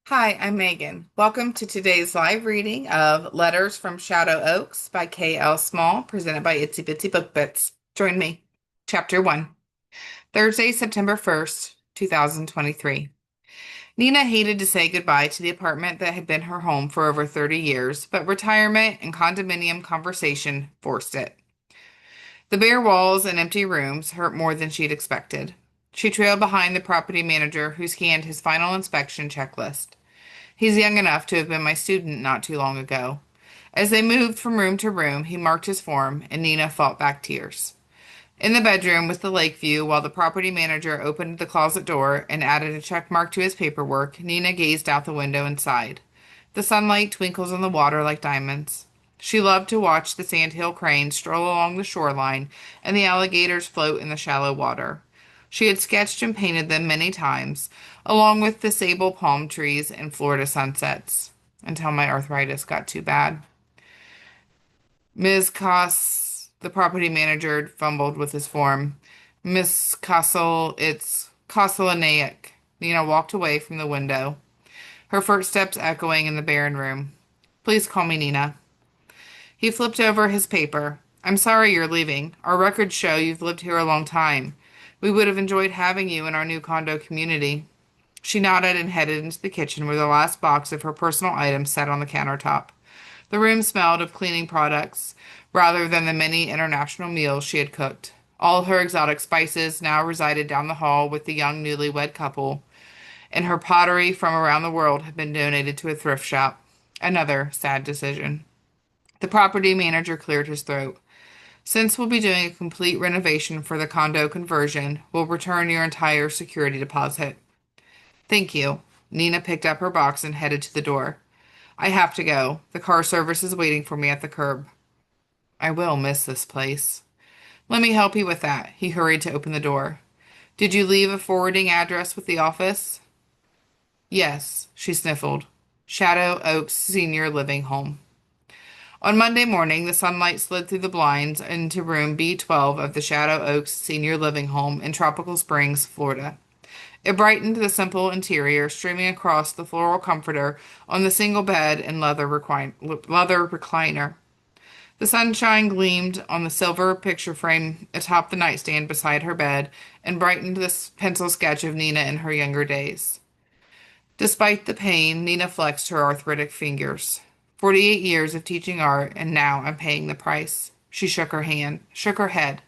Hi, I'm Megan. Welcome to today's live reading of Letters from Shadow Oaks by K.L. Small, presented by Itsy Bitsy Book Bits. Join me. Chapter 1. Thursday, September 1st, 2023. Nina hated to say goodbye to the apartment that had been her home for over 30 years, but retirement and condominium conversation forced it. The bare walls and empty rooms hurt more than she'd expected. She trailed behind the property manager who scanned his final inspection checklist. He's young enough to have been my student not too long ago. As they moved from room to room, he marked his form, and Nina fought back tears. In the bedroom with the lake view, while the property manager opened the closet door and added a check mark to his paperwork, Nina gazed out the window and sighed. The sunlight twinkles on the water like diamonds. She loved to watch the sandhill cranes stroll along the shoreline and the alligators float in the shallow water. She had sketched and painted them many times, along with the sable palm trees and Florida sunsets, until my arthritis got too bad. Ms. Coss, the property manager, fumbled with his form. Miss Castle, it's Kosseliniak. Nina walked away from the window, her footsteps echoing in the barren room. Please call me Nina. He flipped over his paper. I'm sorry you're leaving. Our records show you've lived here a long time. We would have enjoyed having you in our new condo community. She nodded and headed into the kitchen where the last box of her personal items sat on the countertop. The room smelled of cleaning products rather than the many international meals she had cooked. All her exotic spices now resided down the hall with the young newlywed couple, and her pottery from around the world had been donated to a thrift shop. Another sad decision. The property manager cleared his throat. Since we'll be doing a complete renovation for the condo conversion, we'll return your entire security deposit. Thank you. Nina picked up her box and headed to the door. I have to go. The car service is waiting for me at the curb. I will miss this place. Let me help you with that. He hurried to open the door. Did you leave a forwarding address with the office? Yes, she sniffled. Shadow Oaks Senior Living Home. On Monday morning, the sunlight slid through the blinds into room B12 of the Shadow Oaks Senior Living Home in Tropical Springs, Florida. It brightened the simple interior, streaming across the floral comforter on the single bed and leather recliner. The sunshine gleamed on the silver picture frame atop the nightstand beside her bed and brightened the pencil sketch of Nina in her younger days. Despite the pain, Nina flexed her arthritic fingers. 48 years of teaching art, and now I'm paying the price. She shook her head.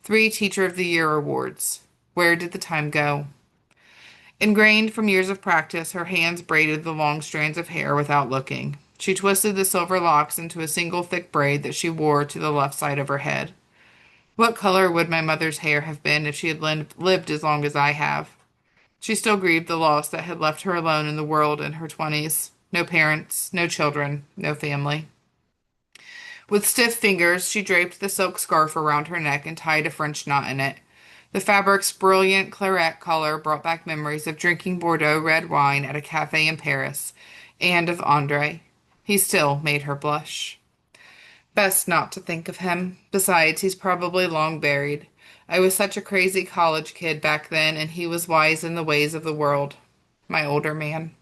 3 Teacher of the Year awards. Where did the time go? Ingrained from years of practice, her hands braided the long strands of hair without looking. She twisted the silver locks into a single thick braid that she wore to the left side of her head. What color would my mother's hair have been if she had lived as long as I have? She still grieved the loss that had left her alone in the world in her 20s. No parents, no children, no family. With stiff fingers, she draped the silk scarf around her neck and tied a French knot in it. The fabric's brilliant claret color brought back memories of drinking Bordeaux red wine at a cafe in Paris, and of Andre. He still made her blush. Best not to think of him. Besides, he's probably long buried. I was such a crazy college kid back then, and he was wise in the ways of the world. My older man.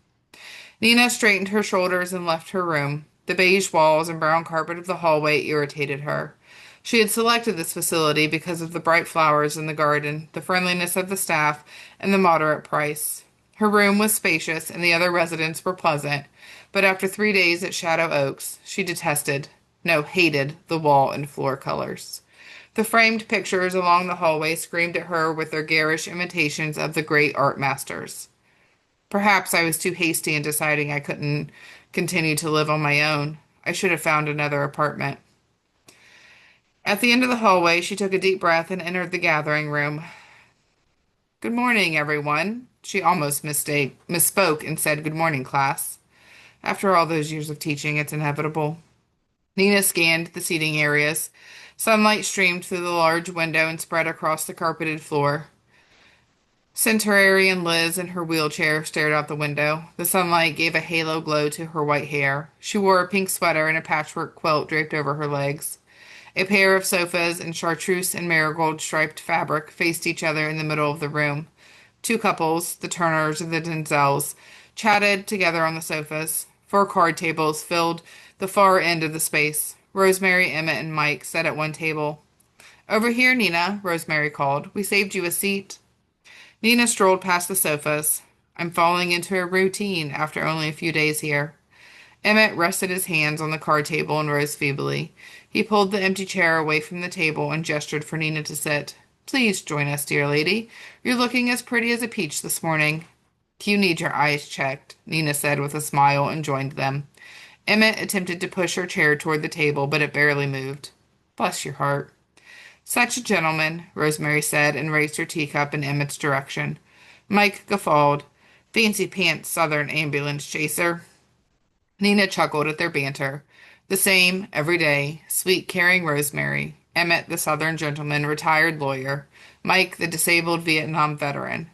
Nina straightened her shoulders and left her room. The beige walls and brown carpet of the hallway irritated her. She had selected this facility because of the bright flowers in the garden, the friendliness of the staff, and the moderate price. Her room was spacious, and the other residents were pleasant, but after 3 days at Shadow Oaks, she hated the wall and floor colors. The framed pictures along the hallway screamed at her with their garish imitations of the great art masters. Perhaps I was too hasty in deciding I couldn't continue to live on my own. I should have found another apartment. At the end of the hallway, she took a deep breath and entered the gathering room. Good morning, everyone. She almost misspoke and said, Good morning, class. After all those years of teaching, it's inevitable. Nina scanned the seating areas. Sunlight streamed through the large window and spread across the carpeted floor. Centenarian Liz in her wheelchair stared out the window. The sunlight gave a halo glow to her white hair. She wore a pink sweater and a patchwork quilt draped over her legs. A pair of sofas in chartreuse and marigold striped fabric faced each other in the middle of the room. Two couples, the Turners and the Denzels, chatted together on the sofas. Four card tables filled the far end of the space. Rosemary, Emmett, and Mike sat at one table. "Over here, Nina," Rosemary called. "We saved you a seat." Nina strolled past the sofas. "I'm falling into a routine after only a few days here." Emmett rested his hands on the card table and rose feebly. He pulled the empty chair away from the table and gestured for Nina to sit. "Please join us, dear lady. You're looking as pretty as a peach this morning." "You need your eyes checked," Nina said with a smile and joined them. Emmett attempted to push her chair toward the table, but it barely moved. "Bless your heart." "Such a gentleman," Rosemary said and raised her teacup in Emmett's direction. Mike guffawed. "Fancy pants Southern ambulance chaser." Nina chuckled at their banter. The same, every day, sweet, caring Rosemary. Emmett, the Southern gentleman, retired lawyer. Mike, the disabled Vietnam veteran.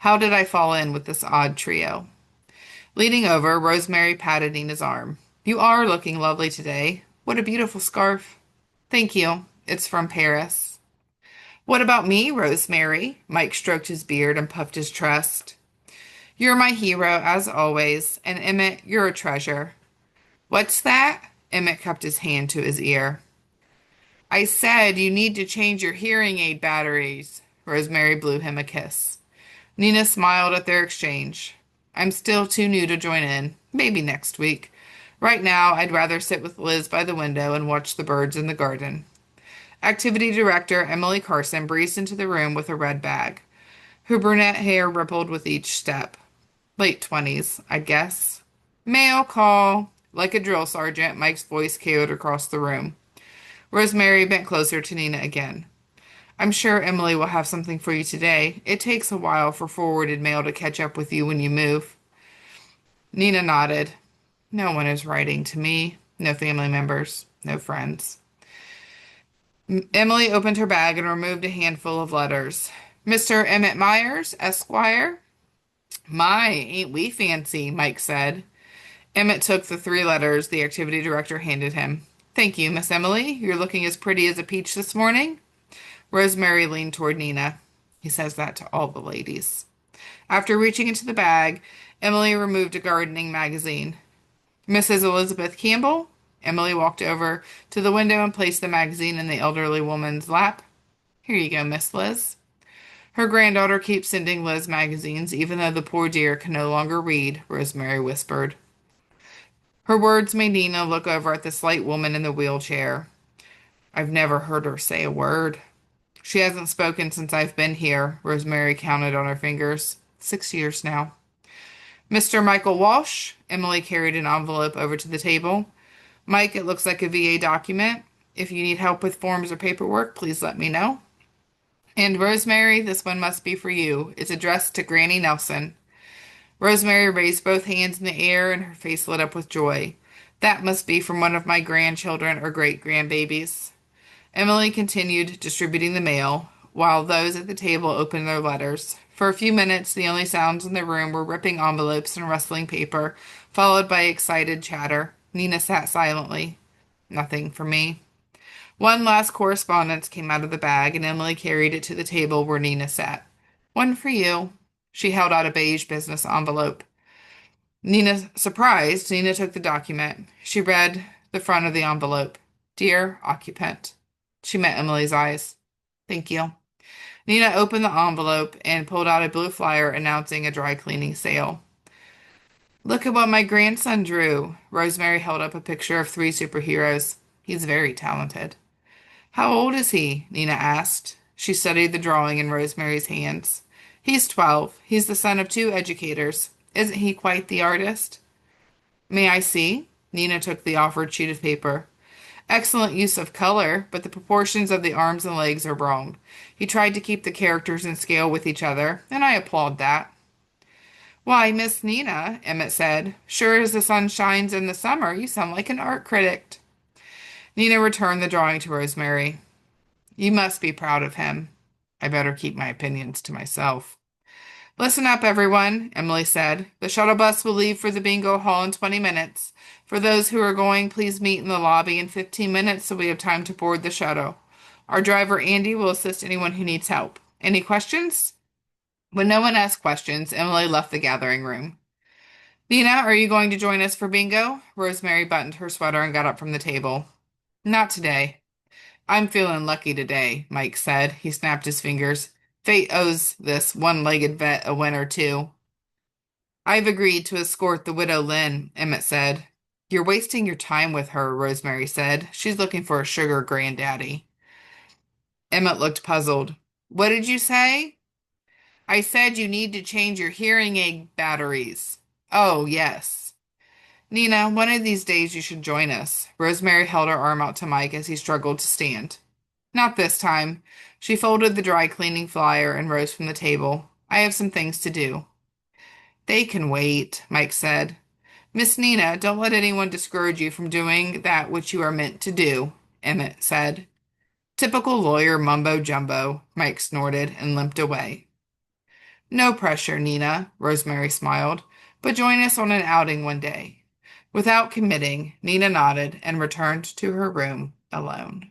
How did I fall in with this odd trio? Leaning over, Rosemary patted Nina's arm. "You are looking lovely today. What a beautiful scarf." "Thank you. It's from Paris." "What about me, Rosemary?" Mike stroked his beard and puffed his chest. "You're my hero, as always, and Emmett, you're a treasure." "What's that?" Emmett cupped his hand to his ear. "I said you need to change your hearing aid batteries." Rosemary blew him a kiss. Nina smiled at their exchange. "I'm still too new to join in. Maybe next week. Right now, I'd rather sit with Liz by the window and watch the birds in the garden." Activity Director Emily Carson breezed into the room with a red bag. Her brunette hair rippled with each step. Late 20s, I'd guess. "Mail call." Like a drill sergeant, Mike's voice carried across the room. Rosemary bent closer to Nina again. "I'm sure Emily will have something for you today. It takes a while for forwarded mail to catch up with you when you move." Nina nodded. "No one is writing to me. No family members. No friends." Emily opened her bag and removed a handful of letters. "Mr. Emmett Myers, Esquire." "My, ain't we fancy," Mike said. Emmett took the three letters the activity director handed him. "Thank you, Miss Emily. You're looking as pretty as a peach this morning." Rosemary leaned toward Nina. "He says that to all the ladies." After reaching into the bag, Emily removed a gardening magazine. "Mrs. Elizabeth Campbell?" Emily walked over to the window and placed the magazine in the elderly woman's lap. "Here you go, Miss Liz." Her granddaughter keeps sending Liz magazines, even though the poor dear can no longer read, Rosemary whispered. Her words made Nina look over at the slight woman in the wheelchair. "I've never heard her say a word." "She hasn't spoken since I've been here," Rosemary counted on her fingers. 6 years now. "Mr. Michael Walsh?" Emily carried an envelope over to the table. "Mike, it looks like a VA document. If you need help with forms or paperwork, please let me know." "And Rosemary, this one must be for you. It's addressed to Granny Nelson." Rosemary raised both hands in the air and her face lit up with joy. "That must be from one of my grandchildren or great-grandbabies." Emily continued distributing the mail, while those at the table opened their letters. For a few minutes, the only sounds in the room were ripping envelopes and rustling paper, followed by excited chatter. Nina sat silently. "Nothing for me." One last correspondence came out of the bag, and Emily carried it to the table where Nina sat. "One for you." She held out a beige business envelope. Surprised, Nina took the document. She read the front of the envelope. "Dear occupant." She met Emily's eyes. "Thank you." Nina opened the envelope and pulled out a blue flyer announcing a dry cleaning sale. "Look at what my grandson drew." Rosemary held up a picture of three superheroes. "He's very talented." "How old is he?" Nina asked. She studied the drawing in Rosemary's hands. "He's 12. He's the son of two educators. Isn't he quite the artist?" "May I see?" Nina took the offered sheet of paper. "Excellent use of color, but the proportions of the arms and legs are wrong. He tried to keep the characters in scale with each other, and I applaud that." "Why, Miss Nina," Emmett said, "sure as the sun shines in the summer, you sound like an art critic." Nina returned the drawing to Rosemary. "You must be proud of him." "I better keep my opinions to myself." "Listen up, everyone," Emily said. "The shuttle bus will leave for the bingo hall in 20 minutes. For those who are going, please meet in the lobby in 15 minutes so we have time to board the shuttle. Our driver, Andy, will assist anyone who needs help. Any questions?" When no one asked questions, Emily left the gathering room. Nina, are you going to join us for bingo? Rosemary buttoned her sweater and got up from the table. Not today. I'm feeling lucky today, Mike said. He snapped his fingers. Fate owes this one-legged vet a win or two. I've agreed to escort the widow Lynn, Emmett said. You're wasting your time with her, Rosemary said. She's looking for a sugar granddaddy. Emmett looked puzzled. What did you say? I said you need to change your hearing aid batteries. Oh, yes. Nina, one of these days you should join us. Rosemary held her arm out to Mike as he struggled to stand. Not this time. She folded the dry cleaning flyer and rose from the table. I have some things to do. They can wait, Mike said. Miss Nina, don't let anyone discourage you from doing that which you are meant to do, Emmett said. Typical lawyer mumbo jumbo, Mike snorted and limped away. No pressure, Nina, Rosemary smiled, but join us on an outing one day. Without committing, Nina nodded and returned to her room alone.